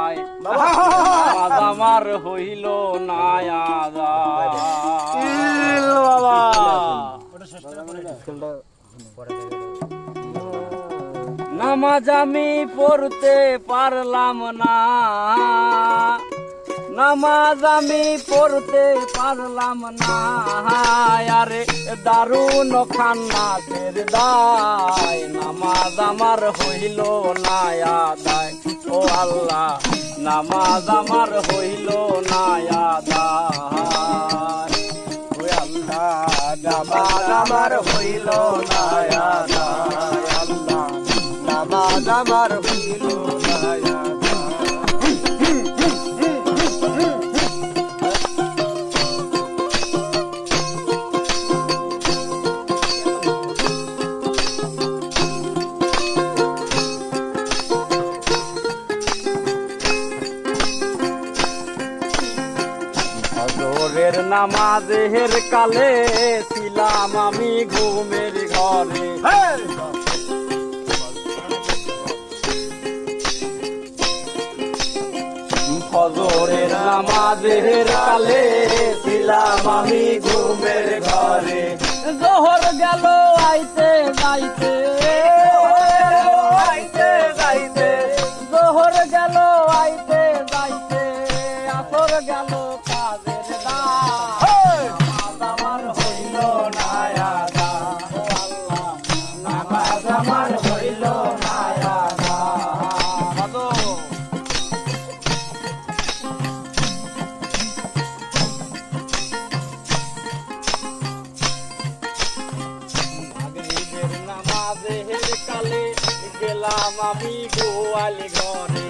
আদায় নামাজ আমার হইল না আদায়। নামাজ আমি পড়তে পারলাম না, নামাজ আমি পড়তে পারলাম না, আরে দারুণ খান্নাতের দায় নামাজ আমার হইল না আদায়। ও আল্লাহ নামাজ আমার হইল না আদায়। ও আল্লাহ নামাজ আমার হইল না আদায়। আল্লাহ নামাজ আমার হইল না আদায়। ফজরের নামাজের কালে ছিলাম আমি ঘুমের ঘরে, ফজরের নামাজের কালে ছিলাম আমি ঘুমের ঘরে। জোহর গেল আইতে যাইতে, আইতে যাইতে, জোহর গেল আইতে যাইতে, আসর গেল কাজের দায় আমার হইল না আদায়। নামাজ আমার হইল না আদায়। মাগরিবের নামাজের কালে গেলাম আমি গোয়াল ঘরে,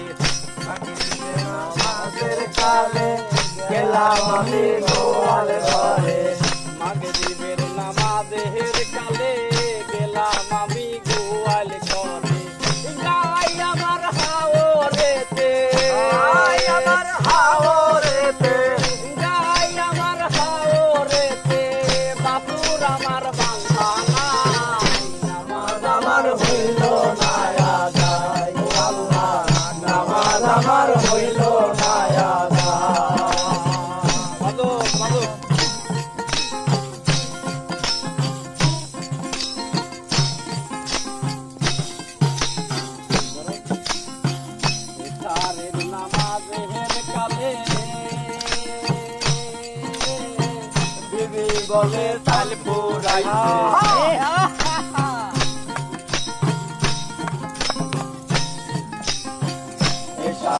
মাগরিবের নামাজের কালে গেলাম আমি গোয়াল ঘরে, মাগরিবের নামাজের কালে গেলাম আমি গোয়াল ঘরে। গাই আমার হাওরেতে, গাই আমার হাওরেতে, গাই আমার হাওরেতে, বাপুর আমার বাংলা নামাজ আমার হইল না আদায়। আল্লাহ নামাজ আমার হইল না আদায়। নামাজের কালে বিবি বলে তাল পুরাইছে,